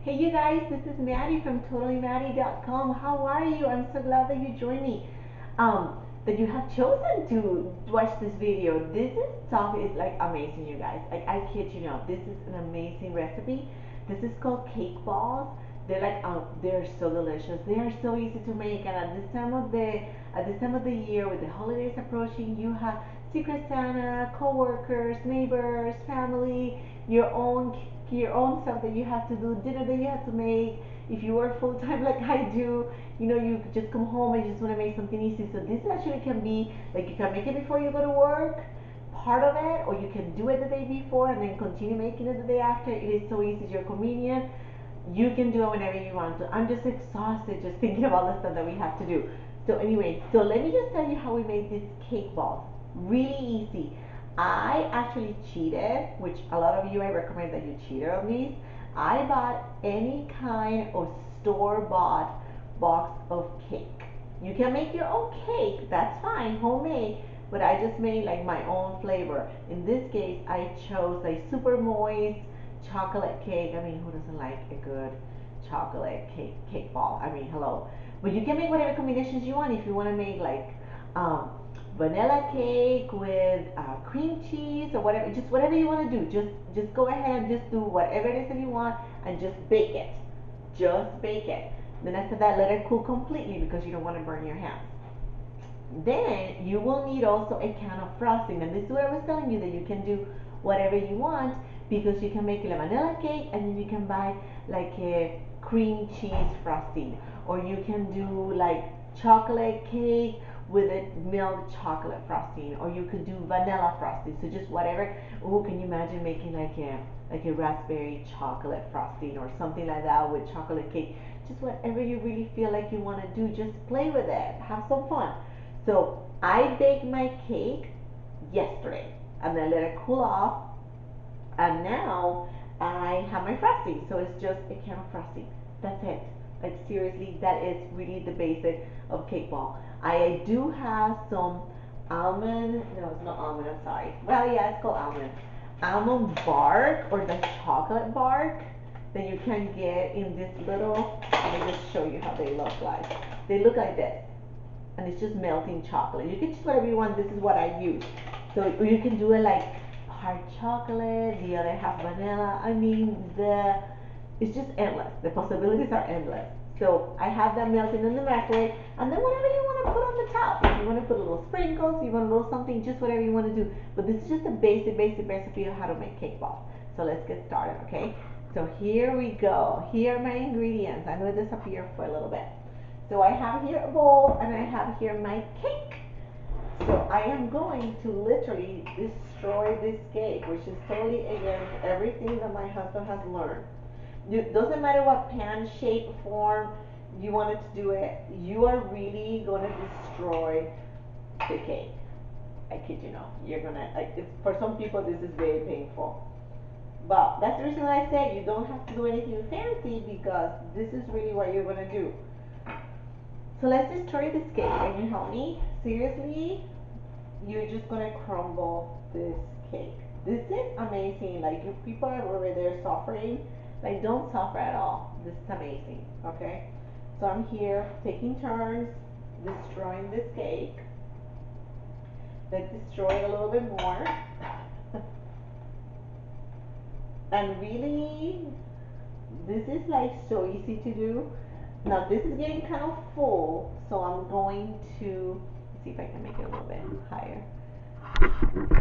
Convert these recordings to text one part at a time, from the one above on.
Hey you guys, this is Maddie from TotallyMaddie.com. How are you? I'm so glad that you joined me. That you have chosen to watch this video. This stuff is like amazing, you guys. Like I kid you not, this is an amazing recipe. This is called cake balls. They're so delicious. They are so easy to make, and at this time of the year, with the holidays approaching, you have Secret Santa, co-workers, neighbors, family, your own your own stuff that you have to do, dinner that you have to make. If you work full time like I do, you just come home and you just want to make something easy. So this actually can be like you can make it before you go to work, part of it, or you can do it the day before and then continue making it the day after. It is so easy, you're convenient. You can do it whenever you want to. I'm just exhausted just thinking about the stuff that we have to do. So anyway, so let me just tell you how we made these cake balls. Really easy. I actually cheated, which a lot of you, I recommend that you cheated on these. I bought any kind of store-bought box of cake. You can make your own cake, that's fine, homemade, but I just made like my own flavor. In this case, I chose like super moist chocolate cake. I mean, who doesn't like a good chocolate cake ball? I mean, hello. But you can make whatever combinations you want. If you want to make like um, vanilla cake with cream cheese or whatever, just whatever you want to do. Just go ahead and just do whatever it is that you want and just bake it. Just bake it. Then after that, let it cool completely because you don't want to burn your hands. Then you will need also a can of frosting, and this is what I was telling you, that you can do whatever you want because you can make a vanilla cake and then you can buy like a cream cheese frosting, or you can do like chocolate cake with a milk chocolate frosting, or you could do vanilla frosting. So just whatever. Oh, can you imagine making like a raspberry chocolate frosting or something like that with chocolate cake? Just whatever you really feel like you want to do, just play with it, have some fun. So I baked my cake yesterday and then let it cool off, and now I have my frosting. So it's just a can of frosting. That's it. Like seriously, that is really the basic of cake ball. I do have some almond. No, it's not almond. I'm sorry. Well, yeah, it's called almond. Almond bark, or the chocolate bark that you can get in this little. Let me just show you how they look like. They look like this, and it's just melting chocolate. You can choose whatever you want. This is what I use. So you can do it like hard chocolate, the other half vanilla. I mean, it's just endless. The possibilities are endless. So I have that melting in the microwave, and then whatever you want to put on the top. If you want to put a little sprinkles, you want a little something, just whatever you want to do. But this is just a basic recipe of how to make cake balls. So let's get started, okay? So here we go. Here are my ingredients. I'm going to disappear for a little bit. So I have here a bowl and I have here my cake. So I am going to literally destroy this cake, which is totally against everything that my husband has learned. It doesn't matter what pan, shape, form you wanted to do it, you are really going to destroy the cake. I kid you not. You're going to, like, for some people this is very painful. But that's the reason why I said you don't have to do anything fancy, because this is really what you're going to do. So let's destroy this cake. Can you help me? Seriously, you're just gonna crumble this cake. This is amazing. Like, if people are over there suffering, like, don't suffer at all. This is amazing. Okay? So I'm here taking turns destroying this cake. Let's destroy it a little bit more. And really, this is like so easy to do. Now this is getting kind of full, so I'm going to see if I can make it a little bit higher.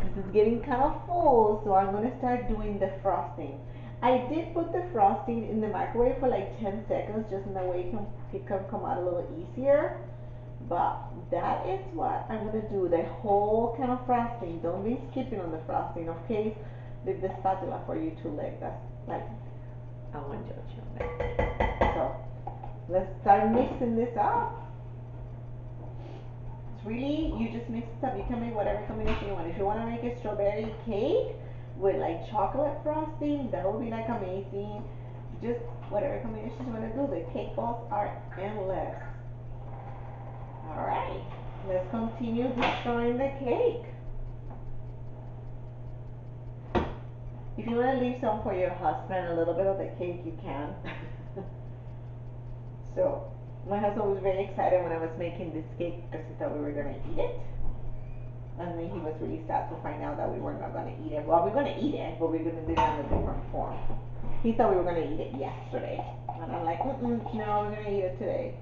This is getting kind of full, so I'm going to start doing the frosting. I did put the frosting in the microwave for like 10 seconds, just in that way it can come out a little easier. But that is what I'm going to do, the whole kind of frosting. Don't be skipping on the frosting, okay? Leave the spatula for you to lick. That's like, I won't judge you on that. So let's start mixing this up. It's really, you just mix it up. You can make whatever combination you want. If you want to make a strawberry cake with like chocolate frosting, that would be like amazing. Just whatever combination you want to do. The cake balls are endless. Alright, let's continue destroying the cake. If you want to leave some for your husband, a little bit of the cake, you can. So, my husband was very excited when I was making this cake because he thought we were going to eat it. And then he was really sad to find out that we were not going to eat it. Well, we're going to eat it, but we're going to do it in a different form. He thought we were going to eat it yesterday. And I'm like, no, we're going to eat it today.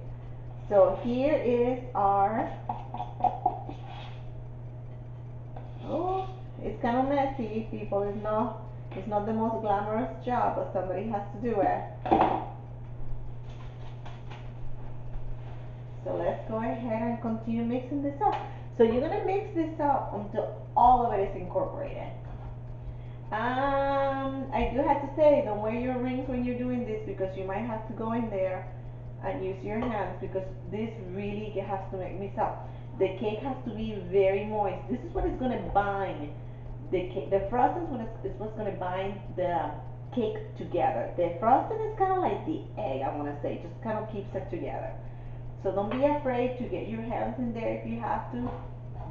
So here is our, oh, it's kind of messy, people. It's not the most glamorous job, but somebody has to do it. So let's go ahead and continue mixing this up. So you're going to mix this up until all of it is incorporated. I do have to say, don't wear your rings when you're doing this because you might have to go in there and use your hands because this really has to make mix up. The cake has to be very moist. This is what is going to bind the cake. The frosting is what's going to bind the cake together. The frosting is kind of like the egg, I want to say. Just kind of keeps it together. So don't be afraid to get your hands in there if you have to.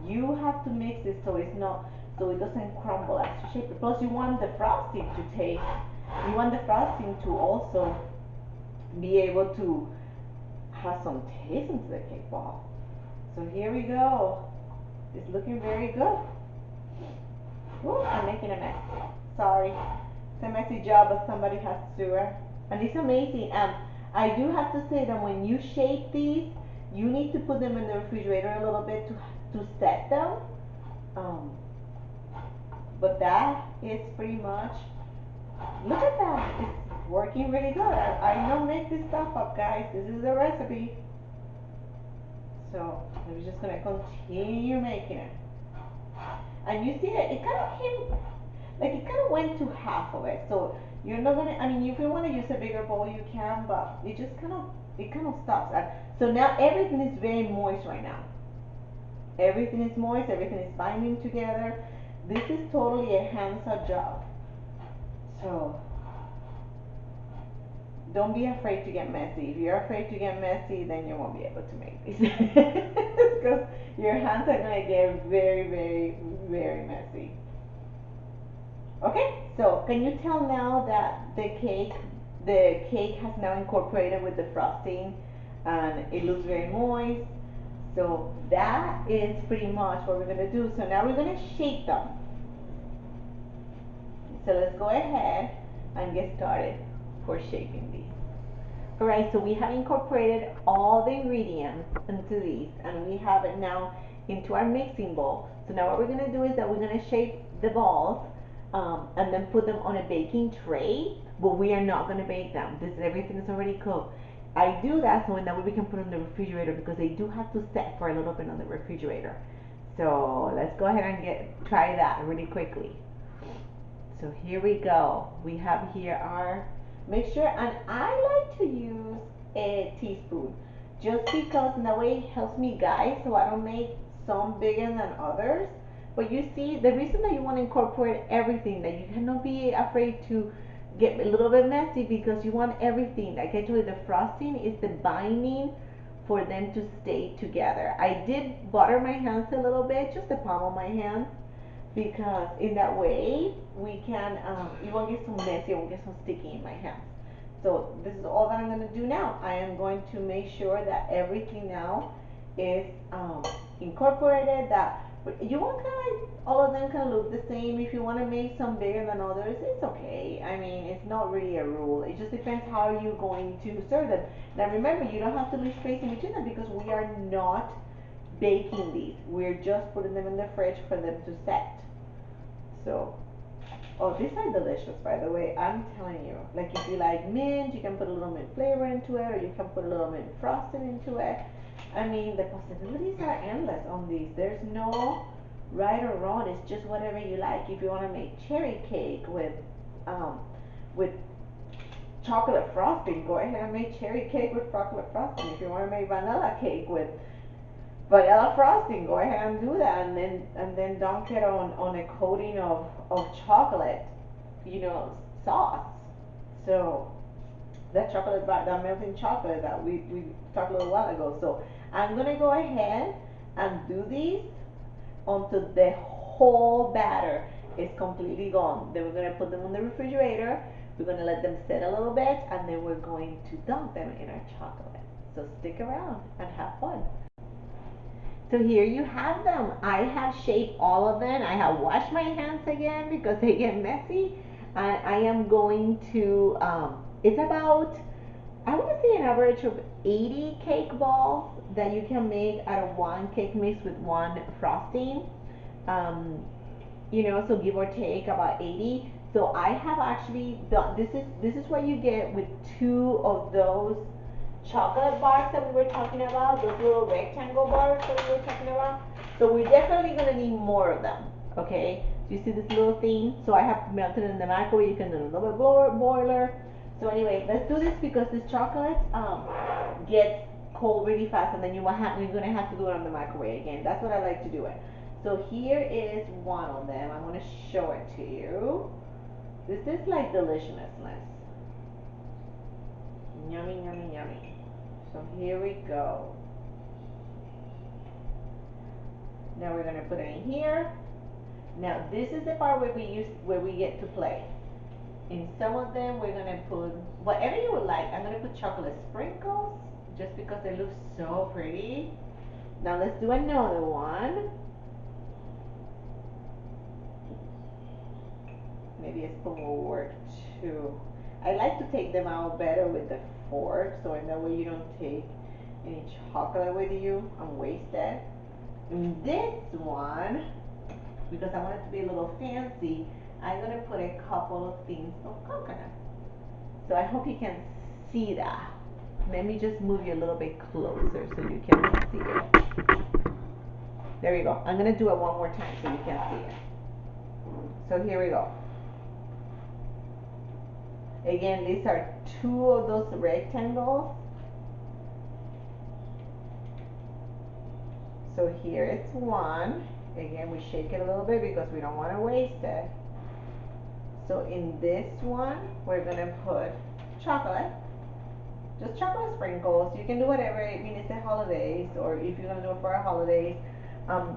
You have to mix it so it's not, so it doesn't crumble as you shape it. Plus you want the frosting to taste, you want the frosting to also be able to have some taste into the cake ball. So here we go. It's looking very good. Ooh, I'm making a mess. Sorry. It's a messy job, but somebody has to do it. And it's amazing. I do have to say that when you shape these, you need to put them in the refrigerator a little bit to set them. But that is pretty much, look at that. It's working really good. I don't make this stuff up, guys. This is the recipe. So I'm just going to continue making it. And you see it kind of came, like it kind of went to half of it. So you're not going to, I mean, if you want to use a bigger bowl, you can, but it just kind of stops. So now everything is very moist right now. Everything is moist, everything is binding together. This is totally a hands-on job. So don't be afraid to get messy. If you're afraid to get messy, then you won't be able to make these. Because your hands are going to get very, very, very messy. Okay, so can you tell now that the cake has now incorporated with the frosting and it looks very moist? So that is pretty much what we're going to do. So now we're going to shape them. So let's go ahead and get started for shaping these. Alright, so we have incorporated all the ingredients into these and we have it now into our mixing bowl. So now what we're going to do is that we're going to shape the balls and then put them on a baking tray, but we are not going to bake them. Everything is already cooked. I do that so that way we can put them in the refrigerator because they do have to set for a little bit on the refrigerator. So let's go ahead and try that really quickly. So here we go. We have here our mixture, and I like to use a teaspoon just because in that way it helps me guide so I don't make some bigger than others. But you see, the reason that you want to incorporate everything, that you cannot be afraid to get a little bit messy because you want everything. Like I told you, the frosting is the binding for them to stay together. I did butter my hands a little bit, just the palm of my hand, because in that way we can, it won't get so messy, it won't get so sticky in my hands. So this is all that I'm going to do now. I am going to make sure that everything now is incorporated, that you want kind of like all of them kind of look the same. If you want to make some bigger than others, it's okay. I mean, it's not really a rule. It just depends how you're going to serve them. Now remember, you don't have to leave space in between them because we are not baking these. We're just putting them in the fridge for them to set. So, oh, these are delicious, by the way. I'm telling you. Like if you like mint, you can put a little mint flavor into it, or you can put a little mint frosting into it. I mean, the possibilities are endless on these. There's no right or wrong. It's just whatever you like. If you want to make cherry cake with chocolate frosting, go ahead and make cherry cake with chocolate frosting. If you want to make vanilla cake with vanilla frosting, go ahead and do that, and then dunk it on a coating of chocolate, sauce. So that chocolate, that melting chocolate that we talked a little while ago. So I'm gonna go ahead and do these onto the whole batter. It's completely gone. Then we're going to put them in the refrigerator. We're going to let them sit a little bit, and then we're going to dunk them in our chocolate. So stick around and have fun. So here you have them. I have shaped all of them. I have washed my hands again because they get messy. And I am going to, it's about, I would say an average of 80 cake balls that you can make out of one cake mix with one frosting. Um, so give or take about 80. So I have actually done, this is what you get with two of those chocolate bars that we were talking about, those little rectangle bars that we were talking about. So we're definitely gonna need more of them, okay? So you see this little thing? So I have melted in the microwave. You can do a little bit boiler. So anyway, let's do this because this chocolate gets cold really fast, and then you're gonna have to do it on the microwave again. That's what I like to do it. So here is one of them. I'm gonna show it to you. This is like deliciousness. Yummy, yummy, yummy. So here we go. Now we're gonna put it in here. Now this is the part where we get to play. In some of them we're gonna put whatever you would like. I'm gonna put chocolate sprinkles just because they look so pretty. Now let's do another one. Maybe a spoon will work too. I like to take them out better with the fork, so in that way you don't take any chocolate with you and waste it. And this one, because I want it to be a little fancy, I'm gonna put a couple of things of coconut. So I hope you can see that. Let me just move you a little bit closer so you can see it. There you go. I'm gonna do it one more time so you can see it. So here we go. Again, these are two of those rectangles. So here it's one. Again, we shake it a little bit because we don't want to waste it. So in this one, we're gonna put chocolate. Just chocolate sprinkles. You can do whatever. I mean, it's the holidays, or if you're gonna do it for a holidays,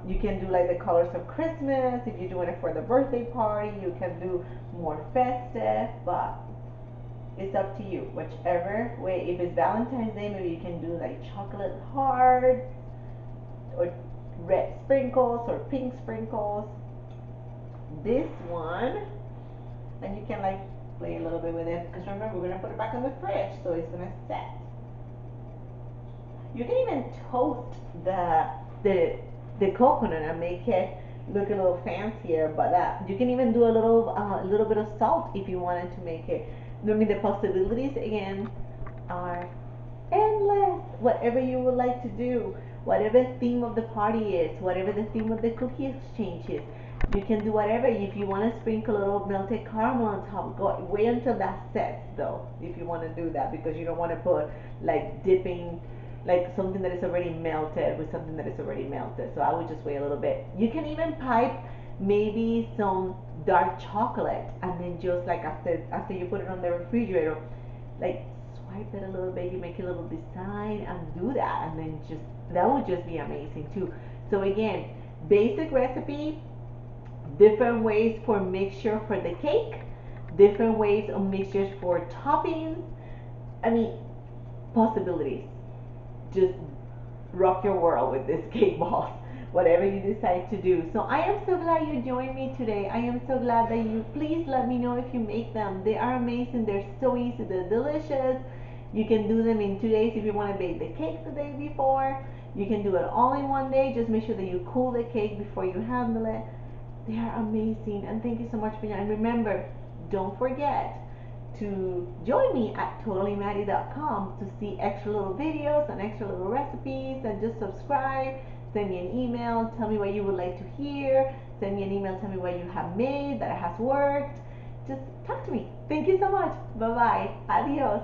you can do like the colors of Christmas. If you're doing it for the birthday party, you can do more festive, but it's up to you. Whichever way. If it's Valentine's Day, maybe you can do like chocolate hearts, or red sprinkles, or pink sprinkles. This one, and you can like play a little bit with it, because remember, we're gonna put it back in the fridge, so it's gonna set. You can even toast the coconut and make it look a little fancier, but you can even do a little bit of salt if you wanted to make it. I mean, the possibilities again are endless. Whatever you would like to do, whatever the theme of the party is, whatever the theme of the cookie exchange is, you can do whatever. If you want to sprinkle a little melted caramel on top, wait until that sets though, if you want to do that, because you don't want to put like dipping like something that is already melted with something that is already melted. So I would just wait a little bit. You can even pipe maybe some dark chocolate, and then just like after you put it on the refrigerator, like swipe it a little bit, you make a little design and do that, and then just that would just be amazing too. So again, basic recipe, different ways for mixture for the cake, different ways of mixtures for toppings. I mean, possibilities. Just rock your world with this cake boss, whatever you decide to do. So I am so glad you joined me today. I am so glad that you, please let me know if you make them. They are amazing. They're so easy. They're delicious. You can do them in 2 days if you want to bake the cake the day before. You can do it all in one day. Just make sure that you cool the cake before you handle it. They are amazing. And thank you so much for your time. And remember, don't forget to join me at totallymaddie.com to see extra little videos and extra little recipes, and just subscribe. Send me an email, tell me what you would like to hear. Send me an email, tell me what you have made that has worked. Just talk to me. Thank you so much. Bye bye. Adios.